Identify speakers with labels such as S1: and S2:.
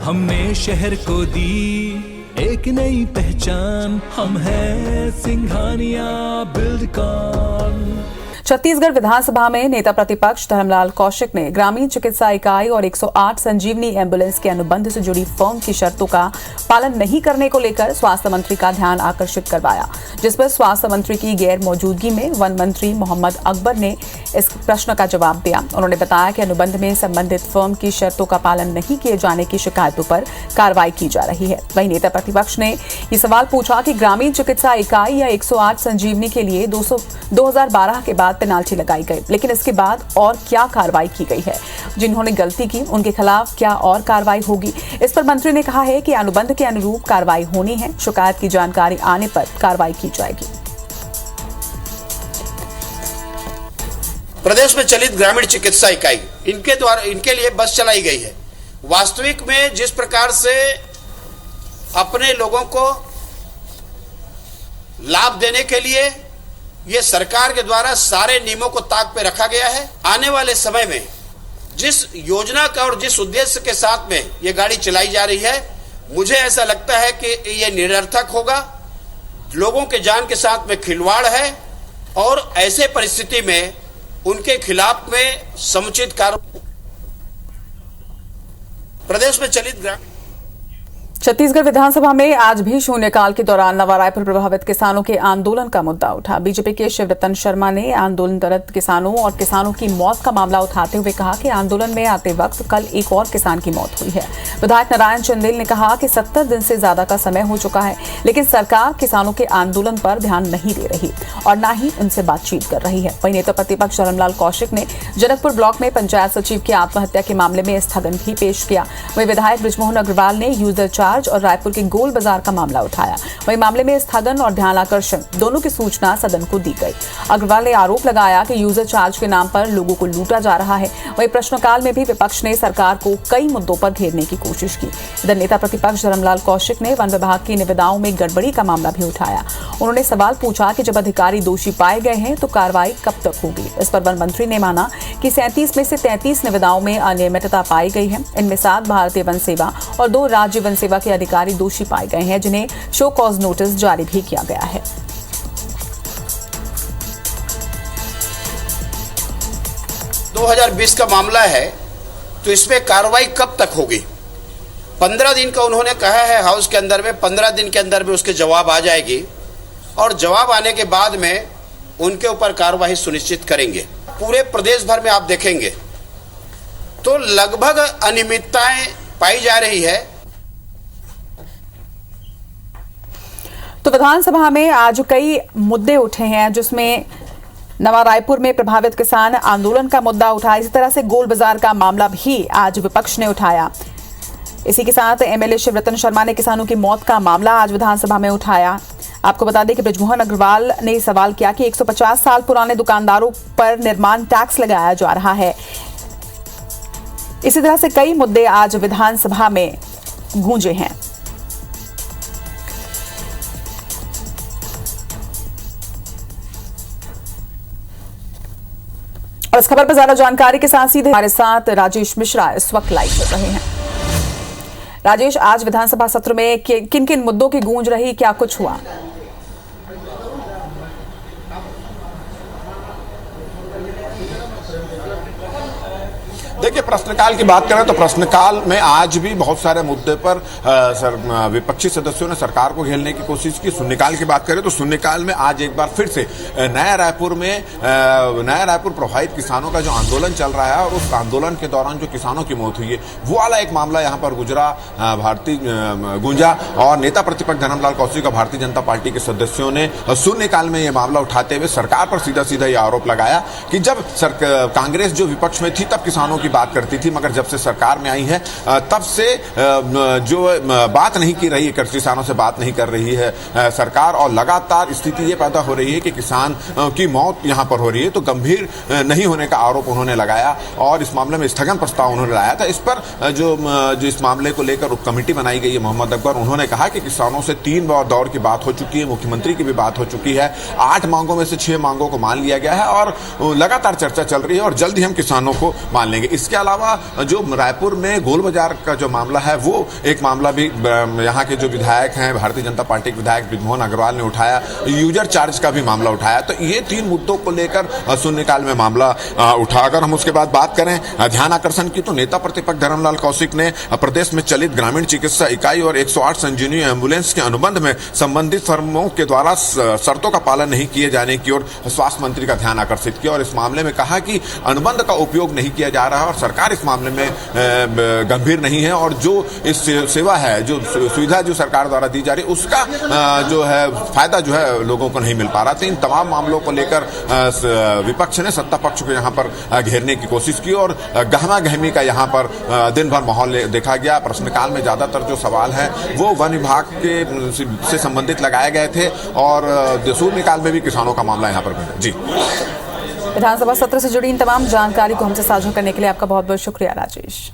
S1: हमने शहर को दी एक नई पहचान, हम हैं सिंघानिया बिल्डकॉन।
S2: छत्तीसगढ़ विधानसभा में नेता प्रतिपक्ष धर्मलाल कौशिक ने ग्रामीण चिकित्सा इकाई और 108 संजीवनी एम्बुलेंस के अनुबंध से जुड़ी फर्म की शर्तों का पालन नहीं करने को लेकर स्वास्थ्य मंत्री का ध्यान आकर्षित करवाया, जिस पर स्वास्थ्य मंत्री की गैर मौजूदगी में वन मंत्री मोहम्मद अकबर ने इस प्रश्न का जवाब दिया। उन्होंने बताया कि अनुबंध में संबंधित फर्म की शर्तों का पालन नहीं किए जाने की शिकायतों पर कार्रवाई की जा रही है। वहीं नेता प्रतिपक्ष ने ये सवाल पूछा कि ग्रामीण चिकित्सा इकाई या 108 संजीवनी के लिए 2012 के बाद पेनाल्टी लगाई गई, लेकिन इसके बाद और क्या कार्रवाई की गई है? जिन्होंने गलती की उनके खिलाफ क्या और कार्रवाई होगी? इस पर मंत्री ने कहा है कि अनुबंध के अनुरूप कार्रवाई होनी है, शिकायत की जानकारी आने पर कार्रवाई की जाएगी।
S3: प्रदेश में चलित ग्रामीण चिकित्सा इकाई इनके लिए बस चलाई गई है। वास्तविक में जिस प्रकार से अपने लोगों को लाभ देने के लिए ये सरकार के द्वारा सारे नियमों को ताक पे रखा गया है, आने वाले समय में जिस योजना का और जिस उद्देश्य के साथ में ये गाड़ी चलाई जा रही है, मुझे ऐसा लगता है कि ये निरर्थक होगा, लोगों के जान के साथ में खिलवाड़ है और ऐसे परिस्थिति में उनके खिलाफ में समुचित कार्रवाई। प्रदेश में चलित
S2: छत्तीसगढ़ विधानसभा में आज भी शून्यकाल के दौरान नवा रायपुर प्रभावित किसानों के आंदोलन का मुद्दा उठा। बीजेपी के शिवरतन शर्मा ने आंदोलनरत किसानों और किसानों की मौत का मामला उठाते हुए कहा कि आंदोलन में आते वक्त कल एक और किसान की मौत हुई है। विधायक नारायण चंदेल ने कहा कि 70 दिन से ज्यादा का समय हो चुका है, लेकिन सरकार किसानों के आंदोलन पर ध्यान नहीं दे रही और न ही उनसे बातचीत कर रही है। वहीं नेता प्रतिपक्ष धर्मलाल कौशिक ने जनकपुर ब्लॉक में पंचायत सचिव की आत्महत्या के मामले में स्थगन भी पेश किया। वहीं विधायक बृजमोहन अग्रवाल ने यूजर चार्ज और रायपुर के गोल बाजार का मामला उठाया। वहीं मामले में स्थगन और ध्यानाकर्षण दोनों की सूचना सदन को दी गई। अग्रवाल ने आरोप लगाया कि यूजर चार्ज के नाम पर लोगों को लूटा जा रहा है। वहीं प्रश्नकाल में भी विपक्ष ने सरकार को कई मुद्दों पर घेरने की कोशिश की। इधर नेता प्रतिपक्ष धर्मलाल कौशिक ने वन विभाग की निविदाओं में गड़बड़ी का मामला भी उठाया। उन्होंने सवाल पूछा कि जब अधिकारी दोषी पाए गए हैं तो कार्रवाई कब तक होगी? इस पर वन मंत्री ने माना कि 37 में से 33 निविदाओं में अनियमितता पाई गई है। इनमें 7 भारतीय वन सेवा और 2 राज्य वन सेवा के अधिकारी दोषी पाए गए हैं, जिन्हें शो कॉज नोटिस जारी भी किया गया है।
S3: दो 2020 का मामला है तो इसमें कार्रवाई कब तक होगी? 15 दिन का उन्होंने कहा है हाउस के अंदर में, 15 दिन के अंदर में उसके जवाब आ जाएगी और जवाब आने के बाद में उनके ऊपर कार्रवाई सुनिश्चित करेंगे। पूरे प्रदेश भर में आप देखेंगे तो लगभग अनियमितताएं पाई जा रही है।
S2: तो विधानसभा में आज कई मुद्दे उठे हैं, जिसमें नवा रायपुर में प्रभावित किसान आंदोलन का मुद्दा उठा। इसी तरह से गोल बाजार का मामला भी आज विपक्ष ने उठाया। इसी के साथ एमएलए शिवरतन शर्मा ने किसानों की मौत का मामला आज विधानसभा में उठाया। आपको बता दें कि बृजमोहन अग्रवाल ने सवाल किया कि 150 साल पुराने दुकानदारों पर निर्माण टैक्स लगाया जा रहा है। इसी तरह से कई मुद्दे आज विधानसभा में गूंजे हैं। और इस खबर पर ज्यादा जानकारी के साथ सीधे हमारे साथ राजेश मिश्रा इस वक्त लाइव कर रहे हैं। राजेश, आज विधानसभा सत्र में किन किन मुद्दों की गूंज रही, क्या कुछ हुआ?
S4: देखिए, प्रश्नकाल की बात करें तो प्रश्नकाल में आज भी बहुत सारे मुद्दे पर विपक्षी सदस्यों ने सरकार को घेरने की कोशिश की। शून्यकाल की बात करें तो शून्यकाल में आज एक बार फिर से नया रायपुर प्रभावित किसानों का जो आंदोलन चल रहा है और उस आंदोलन के दौरान जो किसानों की मौत हुई है वो वाला एक मामला यहाँ पर गूंजा और नेता प्रतिपक्ष धर्मलाल कौशिक और भारतीय जनता पार्टी के सदस्यों ने शून्यकाल में ये मामला उठाते हुए सरकार पर सीधा सीधा ये आरोप लगाया कि जब कांग्रेस जो विपक्ष में थी तब किसानों की बात करती थी, मगर जब से सरकार में आई है तब से जो बात नहीं की रही है, किसानों से बात नहीं कर रही है सरकार, और लगातार स्थिति ये पैदा हो रही है कि किसान की मौत यहाँ पर हो रही है। तो गंभीर नहीं होने का आरोप उन्होंने लगाया और इस मामले में स्थगन प्रस्ताव उन्होंने लाया था। इस पर जो इस मामले को लेकर उप कमेटी बनाई गई है मोहम्मद अकबर, उन्होंने कहा कि किसानों से 3 दौर की बात हो चुकी है, मुख्यमंत्री की भी बात हो चुकी है, 8 मांगों में से 6 मांगों को मान लिया गया है और लगातार चर्चा चल रही है और जल्द ही हम किसानों को मान लेंगे। इसके अलावा जो रायपुर में गोल बाजार का जो मामला है वो एक मामला भी यहाँ के जो विधायक हैं भारतीय जनता पार्टी के विधायक ब्रिजमोहन अग्रवाल ने उठाया, यूजर चार्ज का भी मामला उठाया। तो ये 3 मुद्दों को लेकर शून्यकाल में मामला उठा। अगर हम उसके बाद बात करें ध्यान आकर्षण की, तो नेता प्रतिपक्ष धर्मलाल कौशिक ने प्रदेश में चलित ग्रामीण चिकित्सा इकाई और 108 संजीवनी एम्बुलेंस के अनुबंध में संबंधित फर्मों के द्वारा शर्तों का पालन नहीं किए जाने की ओर स्वास्थ्य मंत्री का ध्यान आकर्षित किया और इस मामले में कहा कि अनुबंध का उपयोग नहीं किया जा रहा और सरकार इस मामले में गंभीर नहीं है और जो इस सेवा है, जो सुविधा जो सरकार द्वारा दी जा रही है, उसका जो है फायदा जो है लोगों को नहीं मिल पा रहा। तो इन तमाम मामलों को लेकर विपक्ष ने सत्ता पक्ष को यहाँ पर घेरने की कोशिश की और गहमा गहमी का यहाँ पर दिन भर माहौल देखा गया। प्रश्नकाल में ज्यादातर जो सवाल है वो वन विभाग के से संबंधित लगाए गए थे और शून्यकाल में भी किसानों का मामला यहाँ पर बना। जी,
S2: विधानसभा सत्र से जुड़ी इन तमाम जानकारी को हमसे साझा करने के लिए आपका बहुत बहुत शुक्रिया राजेश।